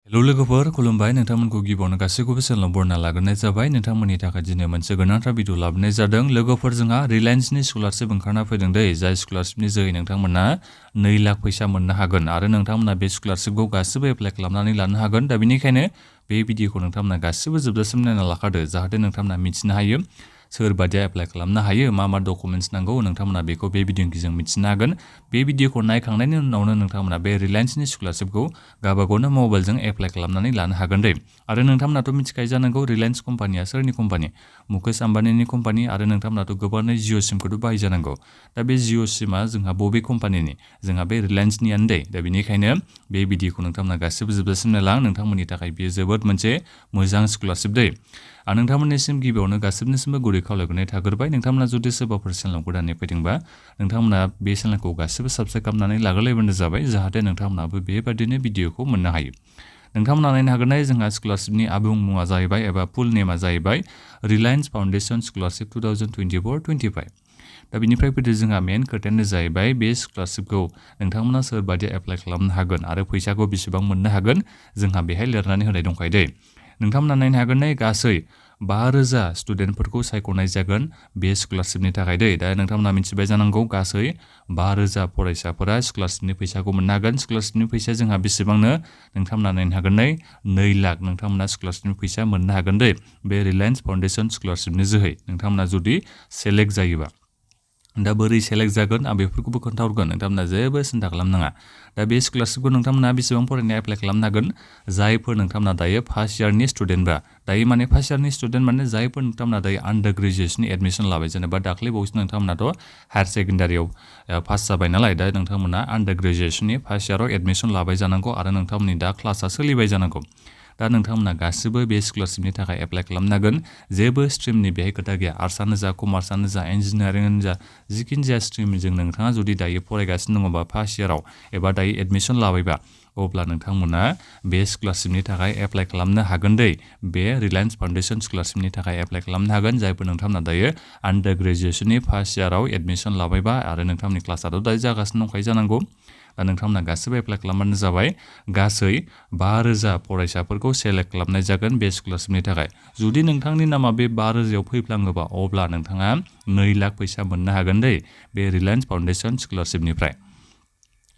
hello लोगोफोर खुलुमबाय नोंथांमोनखौ गिबियावनो गासैखौबो चेनेलाव बरायना लाग्रोनाय जाबाय नोंथांमोननि थाखाय दिनै मोनसे गोनांथार भिडिअ लाबोनाय जादों लोगोफोर जोंहा रिलायन्सनि स्कलारशिप ओंखारना फैदों दै जाय स्कलारशिपनि जोहै नोंथांमोना 2 लाख फैसा मोननो हागोन आरो नोंथांमोना बे स्कलारशिपखौ गासिबो एप्लाइ खालामनानै लानो हागोन दा बेनिखायनो बे भिडिअखौ नोंथांमोना गासिबो जोबजासिम नायना लाखादो जाहाथे नोंथांमोना मिथिनो हायो सोर बायदिया एप्लाइ खालामनो हायो मा डकुमेन्ट्स नांगौ नोंथांमोना बेखौ बे भिडिअनि गेजेरजों मिथिनो हागोन बे भिडिअखौ नायखांनायनि उनावनो नोंथांमोना बे रिलायन्सनि स्कलारशिपखौ गावबागावनो मबाइलजों एप्लाइ खालामनानै लानो हागोन दै आरो नोंथांमोनाथ' मिथिखायो जानांगौ रिलायन्स कम्पानिया सोरनि कम्पानि मुकेश आम्बानीनि कम्पानि आरो नोंथांमोनाथ' गोबाङै जिअ सिमखौथ' बाहाय जानांगौ दा बे जिअ सिमा जोंहा बबे कम्पानिनि जोंहा बे रिलायन्सनियानो दै दा बेनिखायनो बे भिडिअखौ नोंथांमोना गासिबो जोबजासिम नायलां नोंथांमोननि थाखाय बेयो जोबोद मोनसे मोजां स्कलारशिप दै आरो नोंथांमोननिसिम गिबियावनो गासिबनिसिमबो गुरै खावलायनाय थाग्रोबाय नोंथांमोना जुदि सोरबाफोर चेनेलाव गोदानै फैदोंबा नोंथांमोना बे चेनेलखौ गासिबो साबस्क्राइब खालामनानै लाग्रोलायबानो जाबाय जाहाथे नोंथांमोनाबो बेबादिनो भिडिअखौ मोननो हायो नोंथांमोना नायनो हागोननाय जोंहा स्कलारशिपनि आबुं मुङा जाहैबाय एबा फुल नेमा जाहैबाय रिलायन्स फाउन्डेसन स्कलारशिप 2024-25 दा बिनिफ्राय फैदो जोंहा मेन खोथायानो जाहैबाय बे स्कलारशिपखौ नोंथांमोना सोरबायदि एप्लाइ खालामनो हागोन आरो फैसाखौ बेसेबां मोननो हागोन जोंहा बेहाय लिरनानै होनाय दंखायो दै नोंथांमोना नायनो हागोननाय गासै 5,000 स्टुडेन्टफोरखौ सायख'नाय जागोन बे स्कलारशिपनि थाखाय दै दा नोंथांमोना मिथिबाय जानांगौ गासै 5,000 फरायसाफोरा स्कलारशिपनि फैसाखौ मोननो हागोन स्कलारशिपनि फैसाया जोंहा बेसेबांनो नोंथांमोना नायनो हागोननाय 2 लाख नोंथांमोना स्कलारशिपनि फैसा मोननो हागोन दै बे रिलायन्स फाउन्डेसन स्कलारशिपनि जोहै नोंथांमोना जुदि सेलेक्ट जायोबा दा बोरै सेलेक्ट जागोन आं बेफोरखौबो खोन्थाहरगोन नोंथांमोना जेबो सिन्था खालामनाङा दा बे स्कलारशिपखौ नोंथांमोना बेसेबां फरायनाय एप्लाइ खालामनो हागोन जायफोर नोंथांमोना दायो फार्स्ट इयारनि स्टुडेन्टबा दायो माने फार्स्ट इयारनि स्टुडेन्ट माने जायफोर नोंथांमोना दायो आन्डार ग्रेजुएसननि एडमिसन लाबाय जेनेबा दाख्लै बावैसो नोंथांमोनाथ' हायार सेकेन्डारियाव पास जाबाय नालाय दा नोंथांमोना आन्डार ग्रेजुएसननि फार्स्ट इयाराव एडमिसन लाबाय जानांगौ आरो नोंथांमोननि दा क्लासआ सोलिबाय जानांगौ दा नोंथांमोना गासिबो बे स्कलारशिपनि थाखाय एप्लाइ खालामनो हागोन जेबो स्ट्रिमनि बेहाय खोथा गैया आर्ट्सआनो जा कमार्सआनो जा इन्जिनियारिंआनो जा जिखिनि जाया स्ट्रिमजों नोंथाङा जुदि दायो फरायगासिनो दङबा फार्स्ट इयाराव एबा दायो एडमिसन लाबायबा अब्ला नोंथांमोना बे स्कलारशिपनि थाखाय एप्लाइ खालामनो हागोन दै बे रिलायन्स फाउन्डेसन स्कलारशिपनि थाखाय एप्लाइ खालामनो हागोन जायफोर नोंथांमोना दायो आन्डार ग्रेजुएसननि फार्स्ट इयाराव एडमिसन लाबायबा आरो नोंथांमोननि क्लासआथ' दायो जागासिनो दंखायो जानांगौ दा नोंथांमोना गासिबो एप्लाइ खालामबानो जाबाय गासै 5,000 फरायसाफोरखौ सेलेक्ट खालामनाय जागोन बे स्कलारशिपनि थाखाय जुदि नोंथांनि नामा बे 5,000आव फैफ्लाङोबा अब्ला नोंथाङा 2 लाख फैसा मोननो हागोन दै बे रिलायन्स फाउन्डेसन स्कलारशिपनिफ्राय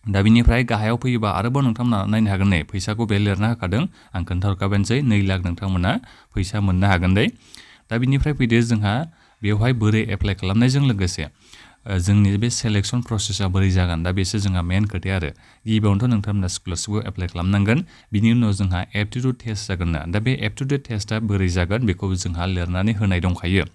दा बिनिफ्राय गाहायाव फैयोबा आरोबाव नोंथांमोना नायनो हागोन नै फैसाखौ बे लिरना होखादों आं खोन्थाहरखाबायनोसै 2 लाख नोंथांमोना फैसा मोननो हागोन दै दा बिनिफ्राय फैदो जोंहा बेवहाय बोरै एप्लाइ खालामनायजों लोगोसे जोंनि बे सेलेक्सन प्रसेसआ बोरै जागोन दा बेसो जोंहा मेन खोथाया आरो गिबियावनोथ' नोंथांमोना स्कलारशिपखौ एप्लाइ खालामनांगोन बिनि उनाव जोंहा एप्टिट्युड टेस्ट जागोन ना दा बे एप्टिट्युड टेस्टआ बोरै जागोन बेखौ जोंहा लिरनानै होनाय दंखायो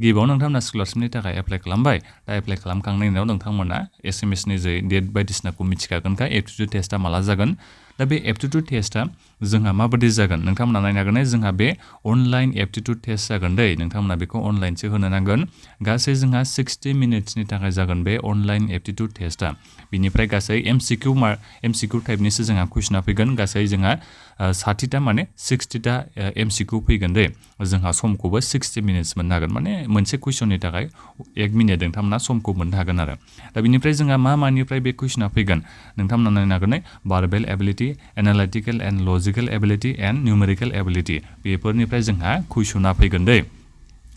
गिबियाव नोंथांमोना स्कलारशिपनि थाखाय एप्लाइ खालामबाय दा एप्लाइ खालामखांनायनि उनाव नोंथांमोना एसएमएसनि जे डेट बायदिसिनाखौ मिथिखागोनखा एप्टिट्युड टेस्टआ माला जागोन दा बे एप्टिट्युड टेस्टआ जोंहा माबायदि जागोन नोंथांमोना नायनो हागोन जोंहा बे अनलाइन एप्टिट्युड टेस्ट जागोन दै नोंथांमोना बेखौ अनलाइनसो होनो नांगोन गासै जोंहा 60 मिनिट्सनि थाखाय जागोन बे अनलाइन एप्टिट्युड टेस्टआ बिनिफ्राय गासै एमसिकिउ टाइपनिसो जोंहा कुइसना फैगोन गासै जोंहा 60टा माने 60टा एमसिकिउ फैगोन दै जोंहा समखौबो 60 मिनिट्स मोननो हागोन माने मोनसे कुइसननि थाखाय 1 मिनिट नोंथांमोना समखौ मोननो हागोन आरो दा बिनिफ्राय जोंहा मानिफ्राय बे कुइसना फैगोन नोंथांमोना नायनो हागोन verbal ability analytical and logical ability and numerical ability बेफोरनिफ्राय जोंहा कुइसना फैगोन दै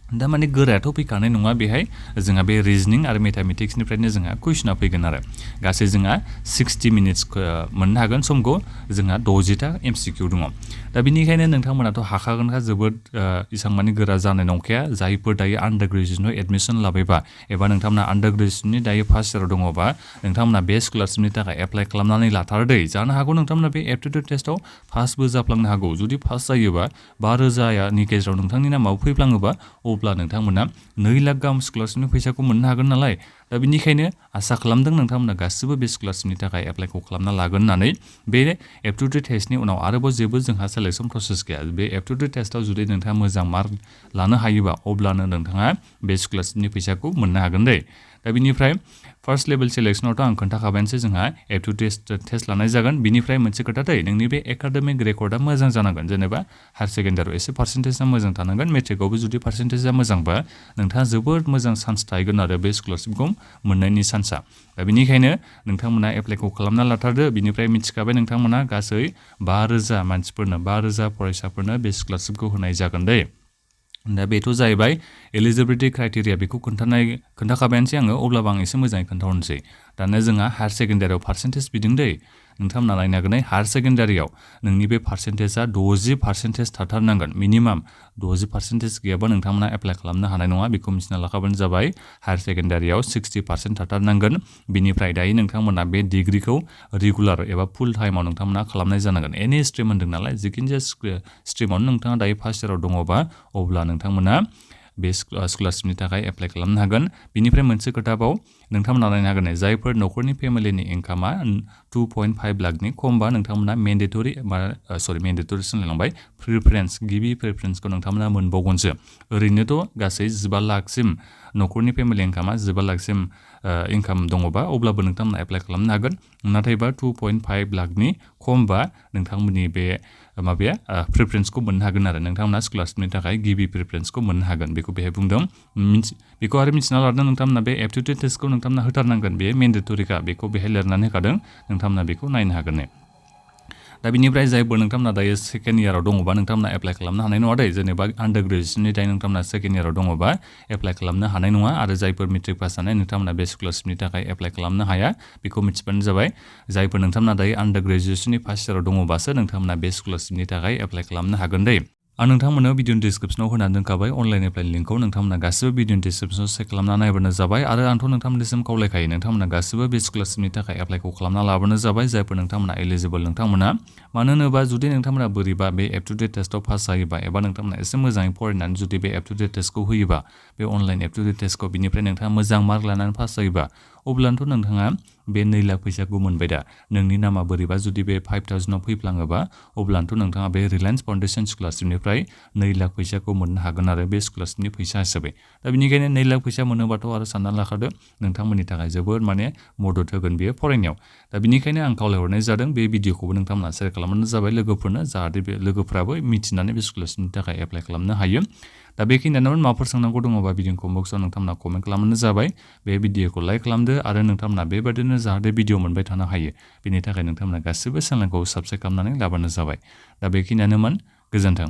दा माने गोरायाथ' फैखानाय नङा बेहाय जोंहा बे रिजनिं आरो मेथामेटिक्सनिफ्रायनो जोंहा कुइसना फैगोन आरो गासै जोंहा 60 मिनिट्स मोननो हागोन समखौ जोंहा 60टा एमसिकिउ दङ दा बिनिखायनो नोंथांमोनाथ' हाखागोनखा जोबोद इसां माने गोरा जानाय नंखाया जायफोर दायो आन्डार ग्रेजुएसनाव एडमिसन लाबायबा एबा नोंथांमोना आन्डार ग्रेजुएसननि दायो फार्स्ट इयाराव दङबा नोंथांमोना बे स्कलारशिपनि थाखाय एप्लाइ खालामनानै लाथारदै जानो हागौ नोंथांमोना बे एप्टिट्युड टेस्टआव पासबो जाफ्लांनो हागौ जुदि पास जायोबा 5,000नि गेजेराव नोंथांनि नामाव फैफ्लाङोबा अब्ला नोंथांमोना 2 लाख गाहाम स्कलारशिपनि फैसाखौ मोननो हागोन नालाय दा बेनिखायनो आसा खालामदों नोंथांमोना गासिबो बे स्कलारशिपनि थाखाय एप्लाइखौ खालामना लागोन होननानै बे एप्टिट्युड टेस्टनि उनाव आरोबाव जेबो जोंहा सेलेक्सन प्रसेस गैया बे एप्टिट्युड टेस्टआव जुदि नोंथाङा मोजां मार्क लानो हायोबा अब्लानो नोंथाङा बे स्कलारशिपनि फैसाखौ मोननो हागोन दै दा बिनिफ्राय फार्स्ट लेभेल सिलेक्शनावथ' आं खोन्थाखाबायनोसै जोंहा एप्टिट्युड टेस्ट लानाय जागोन बिनिफ्राय मोनसे खोथा दै नोंनि बे एकाडेमिक रेकर्डआ मोजां जानांगोन जेनेबा हायार सेकेन्डारियाव एसे पार्सेन्टेजआ मोजां थानांगोन मेट्रिकआवबो जुदि पार्सेन्टेजआ मोजांबा नोंथाङा जोबोद मोजां चान्स थाहैगोन आरो बे स्कलारशिपखौ मोननायनि चान्सआ दा बेनिखायनो नोंथांमोना एप्लाइखौ खालामना लाथारदो बिनिफ्राय मिथिखाबाय नोंथांमोना गासै 5,000 मानसिफोरनो 5,000 फरायसाफोरनो बे स्कलारशिपखौ होनाय जागोन दै दा बेथ' जाहैबाय एलिजिबिलिटि क्राइटेरिया बेखौ खोन्थाखाबायानोसै आङो अब्लाबो आं एसे मोजाङै खोन्थाहरनोसै दाना जोंहा हायार सेकेन्डारियाव पार्सेन्टेज बिदों दै नोंथांमोना नायनो हागोन हायार सेकेन्डारियाव नोंनि बे पार्सेन्टेजआ 60% थाथारनांगोन मिनिमाम 60% गैयाबा नोंथांमोना एप्लाइ खालामनो हानाय नङा बेखौ मिथिना लाखाबानो जाबाय हायार सेकेन्डारियाव 60% थाथारनांगोन बिनिफ्राय दायो नोंथांमोना बे डिग्रिखौ रेगुलार एबा फुल टाइमाव नोंथांमोना खालामनाय जानांगोन एनि स्ट्रिम होन्दों नालाय जिखिजाया स्ट्रिमावनो नोंथाङा दायो फार्स्ट इयाराव दङबा अब्ला नोंथांमोना बे स्कलारशिपनि थाखाय एप्लाइ खालामनो हागोन बिनिफ्राय मोनसे खोथाबाव नोंथांमोना नायनो हागोन जायफोर न'खरनि फेमिलिनि इनकामा 2.5 लाखनि खमबा नोंथांमोना मेन्डेटरि सोलायलांबाय प्रिफारेन्स गिबि प्रिफारेन्सखौ नोंथांमोना मोनबावगोनसो ओरैनोथ' गासै 15 लाखसिम न'खरनि फेमिलि इनकामा 15 लाखसिम इनकाम दङबा अब्लाबो नोंथांमोना एप्लाइ खालामनो हागोन नाथायबा 2.5 लाखनि खमबा नोंथांमोननि बे माबाया प्रिफारेन्सखौ मोननो हागोन आरो नोंथांमोना स्कलारशिपनि थाखाय गिबि प्रिफारेन्सखौ मोननो हागोन बेखौ बेहाय बुंदों बेखौ आरो मिथिना लादों नोंथांमोना बे एप्टिट्युड टेस्टखौ नोंथांमोना होथारनांगोन बे मेन्डेटरिखा बेखौ बेहाय लिरनानै होखादों नोंथांमोना बेखौ नायनो हागोन दा बिनिफ्राय जायफोर नोंथांमोना दायो सेकेन्ड इयाराव दङबा नोंथांमोना एप्लाइ खालामनो हानाय नङा दै जेनेबा आन्डार ग्रेजुएसननि दायो नोंथांमोना सेकेन्ड इयाराव दङबा एप्लाइ खालामनो हानाय नङा आरो जायफोर मेट्रिक पास जानाय नोंथांमोना बे स्कलारशिपनि थाखाय एप्लाइ खालामनो हाया बेखौ मिथिबानो जाबाय जायफोर नोंथांमोना दायो आन्डार ग्रेजुएसननि फार्स्ट इयाराव दङबासो नोंथांमोना बे स्कलारशिपनि थाखाय एप्लाइ खालामनो हागोन दै आं नोंथांमोननो भिडिअनि डिसक्रिपसनाव होनानै दोनखाबाय अनलाइन एप्लाइ लिंकखौ नोंथांमोना गासिबो भिडिअनि डिसक्रिपसनाव चेक खालामना नायबानो जाबाय आरो आंथ' नोंथांमोननिसिम खावलायखायो नोंथांमोना गासिबो बे स्कलारशिपनि थाखाय एप्लाइखौ खालामना लाबानो जाबाय जायफोर नोंथांमोना एलिजिबल नोंथांमोना मानो होनोबा जुदि नोंथांमोना बोरैबा बे एप्टिट्युड टेस्टआव पास जायोबा एबा नोंथांमोना एसे मोजाङै फरायनानै जुदि बे एप्टिट्युड टेस्टखौ होयोबा बे अनलाइन एप्टिट्युड टेस्टखौ बिनिफ्राय नोंथाङा मोजां मार्क लानानै पास जायोबा अब्लानोथ' नोंथाङा बे 2 लाख फैसाखौ मोनबाय दा नोंनि नामा बोरैबा जुदि बे 5,000आव फैफ्लाङोबा अब्लानोथ' नोंथाङा बे रिलायन्स फाउन्डेसन स्कलारशिपनिफ्राय 2 लाख फैसाखौ मोननो हागोन आरो बे स्कलारशिपनि फैसा हिसाबै दा बेनिखायनो 2 लाख फैसा मोनोबाथ' आरो साननानै लाखादो नोंथांमोननि थाखाय जोबोद माने मदद होगोन बेयो फरायनायाव दा बेनिखायनो आं खावलायहरनाय जादों बे भिडिअखौबो नोंथांमोना शेयार खालामबानो जाबाय लोगोफोरनो जाहाथे बे लोगोफ्राबो मिथिनानै बे स्कलारशिपनि थाखाय एप्लाइ खालामनो हायो दा बेखिनियानो माबाफोर सोंनांगौ दङबा भिडिअनि कमेन्ट बक्सआव नोंथांमोना कमेन्ट खालामबानो जाबाय बे भिडिअखौ लाइक खालामदो आरो नोंथांमोना बेबायदिनो जाहाथे भिडिअ मोनबाय थानो हायो बेनि थाखाय नोंथांमोना गासिबो चेनेलखौ साबस्क्राइब खालामनानै लाबानो जाबाय दा बेखिनियानोमोन गोजोन्थों